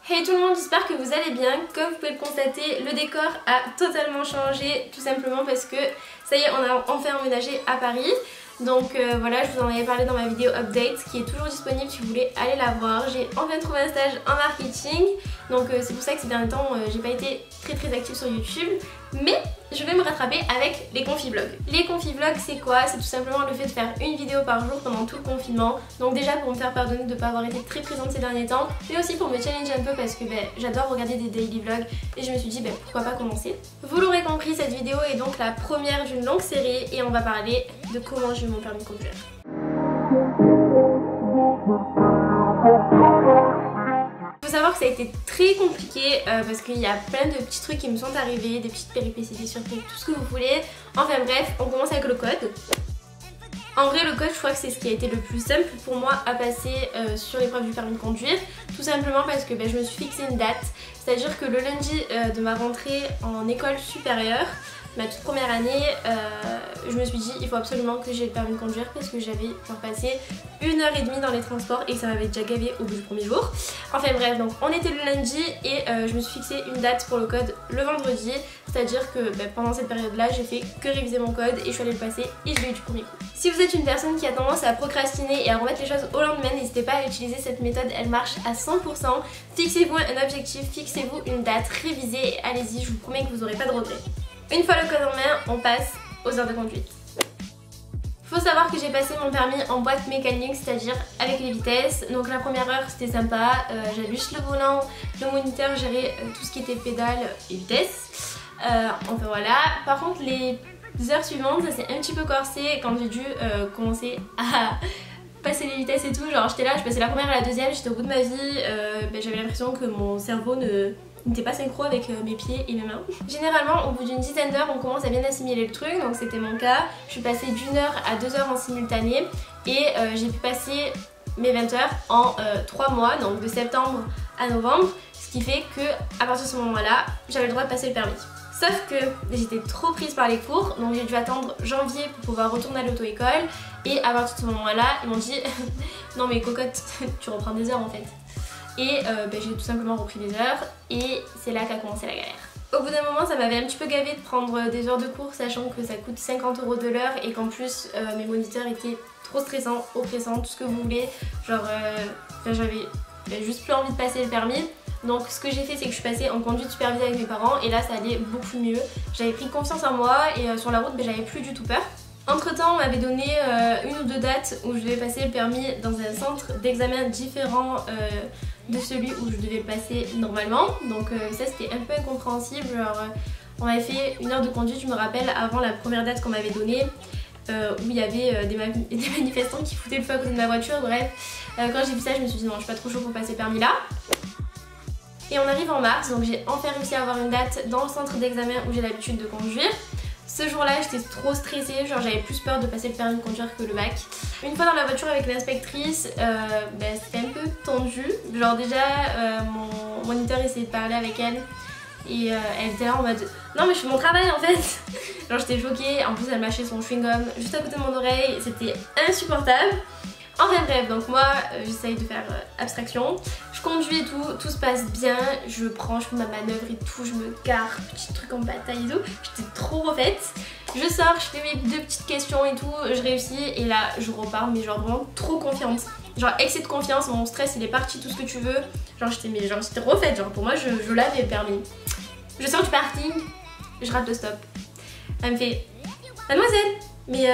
Hey tout le monde, j'espère que vous allez bien. Comme vous pouvez le constater, le décor a totalement changé, tout simplement parce que ça y est, on a enfin emménagé à Paris. Donc voilà, je vous en avais parlé dans ma vidéo update qui est toujours disponible si vous voulez aller la voir. J'ai enfin trouvé un stage en marketing, donc c'est pour ça que ces derniers temps j'ai pas été très active sur YouTube, mais je vais me rattraper avec les confi-vlogs. Les confi-vlogs c'est quoi? C'est tout simplement le fait de faire une vidéo par jour pendant tout le confinement. Donc déjà pour me faire pardonner de ne pas avoir été très présente ces derniers temps, mais aussi pour me challenger un peu parce que j'adore regarder des daily vlogs et je me suis dit pourquoi pas commencer. Vous l'aurez compris, cette vidéo est donc la première d'une longue série et on va parler de comment j'ai eu mon permis de conduire. Faut savoir que ça a été très compliqué parce qu'il y a plein de petits trucs qui me sont arrivés, des petites péripéties, des surprises, tout ce que vous voulez. Enfin bref, on commence avec le code. En vrai, le code, je crois que c'est ce qui a été le plus simple pour moi à passer sur l'épreuve du permis de conduire. Tout simplement parce que je me suis fixé une date. C'est-à-dire que le lundi de ma rentrée en école supérieure, ma toute première année, je me suis dit il faut absolument que j'ai le permis de conduire parce que j'avais passé 1h30 dans les transports et ça m'avait déjà gavé au bout du premier jour. Enfin bref, donc on était le lundi et je me suis fixé une date pour le code le vendredi. C'est-à-dire que pendant cette période-là, j'ai fait que réviser mon code et je suis allée le passer et je l'ai eu du premier coup. Si vous êtes une personne qui a tendance à procrastiner et à remettre les choses au lendemain, n'hésitez pas à utiliser cette méthode, elle marche à 100%. Fixez-vous un objectif, fixez-vous une date, révisez et allez-y, je vous promets que vous n'aurez pas de regrets. Une fois le code en main, on passe aux heures de conduite. Faut savoir que j'ai passé mon permis en boîte mécanique, c'est-à-dire avec les vitesses. Donc la première heure c'était sympa, j'avais juste le volant, le moniteur gérait tout ce qui était pédale et vitesse. Enfin voilà. Par contre les heures suivantes ça s'est un petit peu corsé quand j'ai dû commencer à passer les vitesses et tout. Genre j'étais là, je passais la première et la deuxième, j'étais au bout de ma vie, j'avais l'impression que mon cerveau n'était pas synchro avec mes pieds et mes mains. Généralement au bout d'une dizaine d'heures on commence à bien assimiler le truc, donc c'était mon cas. Je suis passée d'1 heure à 2 heures en simultané et j'ai pu passer mes 20 heures en 3 mois, donc de septembre à novembre, ce qui fait que à partir de ce moment là j'avais le droit de passer le permis. Sauf que j'étais trop prise par les cours, donc j'ai dû attendre janvier pour pouvoir retourner à l'auto-école et à partir de ce moment là ils m'ont dit non mais cocotte tu reprends des heures en fait. Et j'ai tout simplement repris des heures et c'est là qu'a commencé la galère. Au bout d'un moment ça m'avait un petit peu gavé de prendre des heures de cours sachant que ça coûte 50 € de l'heure et qu'en plus mes moniteurs étaient trop stressants, oppressants, tout ce que vous voulez. Genre j'avais juste plus envie de passer le permis. Donc ce que j'ai fait c'est que je suis passée en conduite supervisée avec mes parents et là ça allait beaucoup mieux. J'avais pris confiance en moi et sur la route j'avais plus du tout peur. Entre temps on m'avait donné 1 ou 2 dates où je devais passer le permis dans un centre d'examen différent de celui où je devais le passer normalement. Donc ça c'était un peu incompréhensible. Genre, on m'avait fait 1 heure de conduite je me rappelle avant la première date qu'on m'avait donnée où il y avait des manifestants qui foutaient le feu à côté de ma voiture. Bref, quand j'ai vu ça je me suis dit non je suis pas trop chaud pour passer le permis là. Et on arrive en mars, donc j'ai enfin réussi à avoir une date dans le centre d'examen où j'ai l'habitude de conduire. Ce jour-là, j'étais trop stressée, genre j'avais plus peur de passer le permis de conduire que le bac. Une fois dans la voiture avec l'inspectrice, c'était un peu tendu. Genre déjà, mon moniteur essayait de parler avec elle et elle était là en mode non mais je fais mon travail en fait. Genre j'étais choquée, en plus elle mâchait son chewing-gum juste à côté de mon oreille, c'était insupportable. Enfin bref, donc moi j'essaye de faire abstraction, je conduis et tout se passe bien, je fais ma manœuvre et tout, je me gare, petit truc en bataille et tout, j'étais trop refaite. Je sors, je fais mes 2 petites questions et tout, je réussis et là je repars mais genre vraiment trop confiante. Genre excès de confiance, mon stress il est parti, tout ce que tu veux, genre j'étais refaite, genre pour moi je l'avais le permis. Je sors du parking, je rate le stop. Elle me fait mademoiselle, mais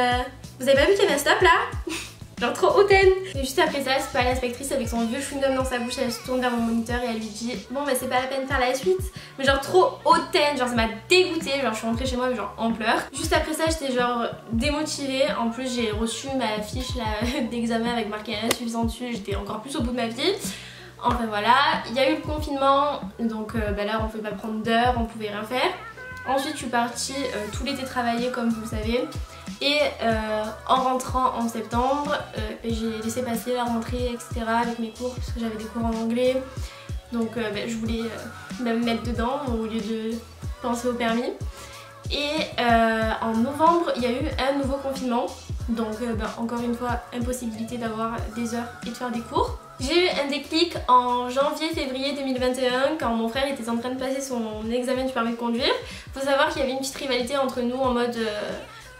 vous avez pas vu qu'il y avait un stop là? Genre trop hautaine. Et juste après ça, c'est pas l'inspectrice avec son vieux chewing-gum dans sa bouche, elle se tourne vers mon moniteur et elle lui dit bon c'est pas la peine de faire la suite. Mais genre trop hautaine, genre ça m'a dégoûtée, genre je suis rentrée chez moi genre en pleurs. Juste après ça j'étais genre démotivée, en plus j'ai reçu ma fiche d'examen avec marqué insuffisant dessus, j'étais encore plus au bout de ma vie. Enfin voilà, il y a eu le confinement, donc là on pouvait pas prendre d'heures, on pouvait rien faire. Ensuite je suis partie tout l'été travailler comme vous le savez. Et en rentrant en septembre, j'ai laissé passer la rentrée etc avec mes cours parce que j'avais des cours en anglais. Donc je voulais me mettre dedans au lieu de penser au permis. Et en novembre il y a eu un nouveau confinement. Donc encore une fois impossibilité d'avoir des heures et de faire des cours. J'ai eu un déclic en janvier-février 2021 quand mon frère était en train de passer son examen du permis de conduire. Faut savoir qu'il y avait une petite rivalité entre nous en mode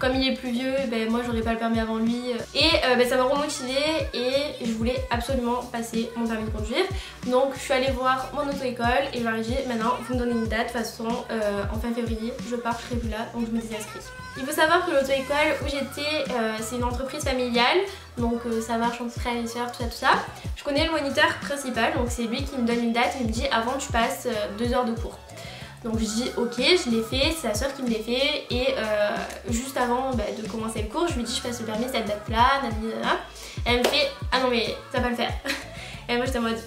comme il est plus vieux, ben moi j'aurais pas le permis avant lui. Et ben ça m'a remotivée et je voulais absolument passer mon permis de conduire. Donc je suis allée voir mon auto-école et je leur ai dit maintenant vous me donnez une date, de toute façon en fin février je pars, je serai plus là, donc je me désinscris. Il faut savoir que l'auto-école où j'étais c'est une entreprise familiale, donc ça marche entre frères et sœurs, tout ça. Je connais le moniteur principal, donc c'est lui qui me donne une date et il me dit avant tu passes 2 heures de cours. Donc je dis ok, je l'ai fait, c'est sa soeur qui me l'a fait et juste avant de commencer le cours, je lui dis je passe le permis cette date là, nanana. Elle me fait ah non mais ça va pas le faire. Et moi j'étais en mode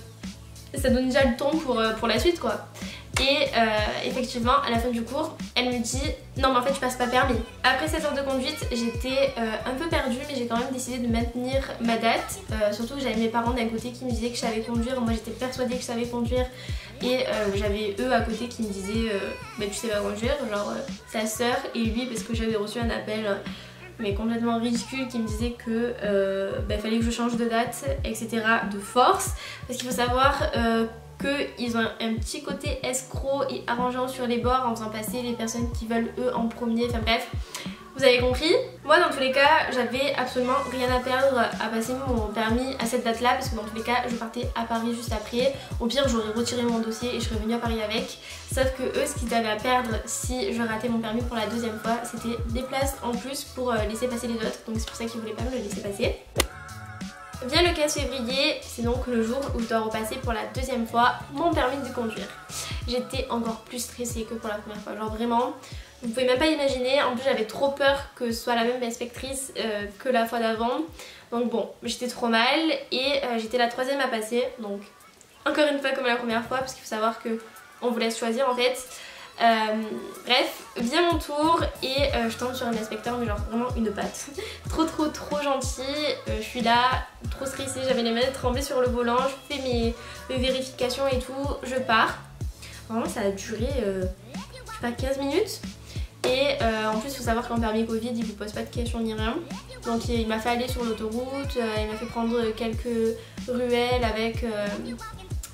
ça donne déjà le ton pour la suite quoi. Et effectivement à la fin du cours elle me dit non mais en fait je passe pas permis. Après 7 heures de conduite j'étais un peu perdue mais j'ai quand même décidé de maintenir ma date. Surtout que j'avais mes parents d'un côté qui me disaient que je savais conduire, moi j'étais persuadée que je savais conduire. Et j'avais eux à côté qui me disaient bah, tu sais pas conduire, genre sa soeur et lui parce que j'avais reçu un appel mais complètement ridicule qui me disait que fallait que je change de date etc. de force parce qu'il faut savoir qu'ils ont un petit côté escroc et arrangeant sur les bords en faisant passer les personnes qui veulent eux en premier, enfin bref. Vous avez compris. Moi dans tous les cas j'avais absolument rien à perdre à passer mon permis à cette date là parce que dans tous les cas je partais à Paris juste après. Au pire j'aurais retiré mon dossier et je serais venue à Paris avec. Sauf que eux ce qu'ils avaient à perdre si je ratais mon permis pour la deuxième fois c'était des places en plus pour laisser passer les autres. Donc c'est pour ça qu'ils voulaient pas me le laisser passer. Vient le 15 février, c'est donc le jour où je dois repasser pour la deuxième fois mon permis de conduire. J'étais encore plus stressée que pour la première fois, genre vraiment, vous pouvez même pas imaginer, en plus j'avais trop peur que ce soit la même inspectrice que la fois d'avant. Donc bon, j'étais trop mal et j'étais la troisième à passer, donc encore une fois comme la première fois parce qu'il faut savoir qu'on vous laisse choisir en fait. Bref, vient mon tour et je tombe sur un inspecteur mais genre vraiment une patte. trop gentil, je suis là, trop stressée, j'avais les mains tremblées sur le volant, je fais mes vérifications et tout, je pars. Vraiment ça a duré, je sais pas 15 minutes. Et en plus il faut savoir qu'en permis Covid il vous pose pas de questions ni rien. Donc il m'a fait aller sur l'autoroute, il m'a fait prendre quelques ruelles avec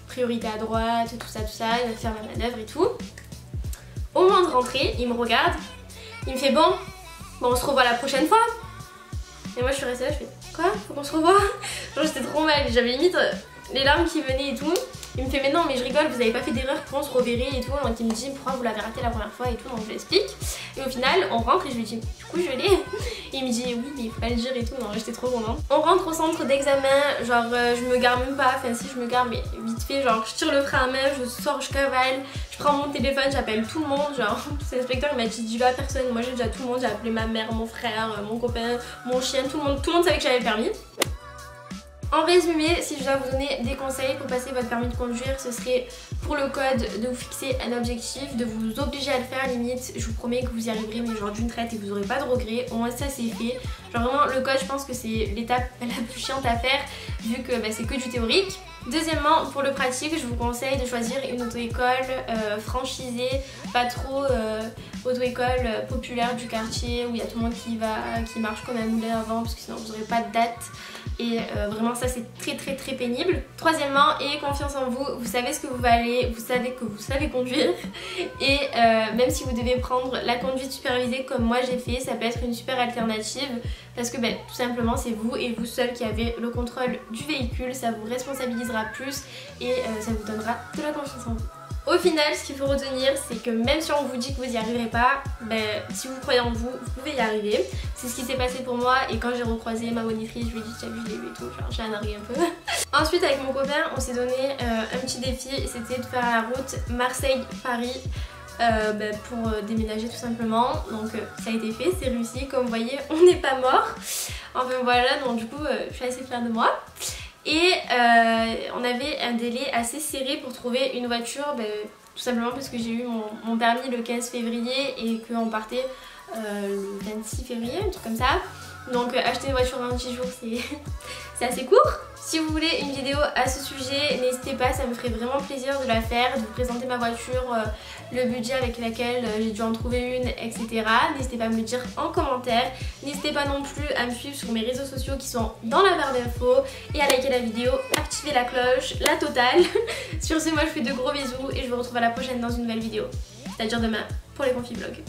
priorité à droite, tout ça, il m'a fait faire ma manœuvre et tout. Au moment de rentrer, il me regarde, il me fait bon on se revoit la prochaine fois. Et moi je suis restée là, je fais quoi, faut qu'on se revoie? Genre j'étais trop mal, j'avais limite les larmes qui venaient et tout. Il me fait mais non mais je rigole, vous avez pas fait d'erreur, pourquoi on se reverrait et tout. Donc il me dit pourquoi vous l'avez raté la première fois et tout, donc je l'explique. Et au final on rentre et je lui dis du coup je l'ai. Il me dit oui mais il faut pas le dire et tout, non j'étais trop contente. On rentre au centre d'examen, genre je me gare même pas, enfin si je me gare mais vite fait, genre je tire le frein à main, je sors, je cavale, je prends mon téléphone, j'appelle tout le monde, genre l'inspecteur il m'a dit dis-le à personne, moi j'ai déjà tout le monde, j'ai appelé ma mère, mon frère, mon copain, mon chien, tout le monde savait que j'avais le permis. En résumé, si je dois vous donner des conseils pour passer votre permis de conduire, ce serait pour le code de vous fixer un objectif, de vous obliger à le faire limite. Je vous promets que vous y arriverez mais genre d'une traite et que vous n'aurez pas de regrets. Au moins ça c'est fait. Genre vraiment le code je pense que c'est l'étape la plus chiante à faire vu que c'est que du théorique. Deuxièmement, pour le pratique, je vous conseille de choisir une auto-école franchisée, pas trop auto-école populaire du quartier où il y a tout le monde qui marche comme un moulin avant parce que sinon vous n'aurez pas de date. Et vraiment ça c'est très pénible. Troisièmement, ayez confiance en vous, vous savez ce que vous valez, vous savez que vous savez conduire. Et même si vous devez prendre la conduite supervisée comme moi j'ai fait, ça peut être une super alternative. Parce que tout simplement c'est vous et vous seul qui avez le contrôle du véhicule, ça vous responsabilisera plus et ça vous donnera de la confiance en vous. Au final, ce qu'il faut retenir, c'est que même si on vous dit que vous n'y arriverez pas, si vous croyez en vous, vous pouvez y arriver. C'est ce qui s'est passé pour moi et quand j'ai recroisé ma monitrice, je lui ai dit, t'as vu, je l'ai vu et tout, genre j'ai nargué un peu. Ensuite, avec mon copain, on s'est donné un petit défi, c'était de faire la route Marseille-Paris. Pour déménager tout simplement, donc ça a été fait, c'est réussi, comme vous voyez on n'est pas mort. Enfin voilà, donc du coup je suis assez fière de moi. Et on avait un délai assez serré pour trouver une voiture, tout simplement parce que j'ai eu mon permis le 15 février et qu'on partait le 26 février, un truc comme ça. Donc acheter une voiture en 10 jours c'est assez court. Si vous voulez une vidéo à ce sujet, n'hésitez pas, ça me ferait vraiment plaisir de la faire, de vous présenter ma voiture, le budget avec lequel j'ai dû en trouver une, etc. N'hésitez pas à me le dire en commentaire. N'hésitez pas non plus à me suivre sur mes réseaux sociaux qui sont dans la barre d'infos et à liker la vidéo, activer la cloche, la totale. Sur ce, moi je vous fais de gros bisous et je vous retrouve à la prochaine dans une nouvelle vidéo, c'est-à-dire demain pour les confi vlogs.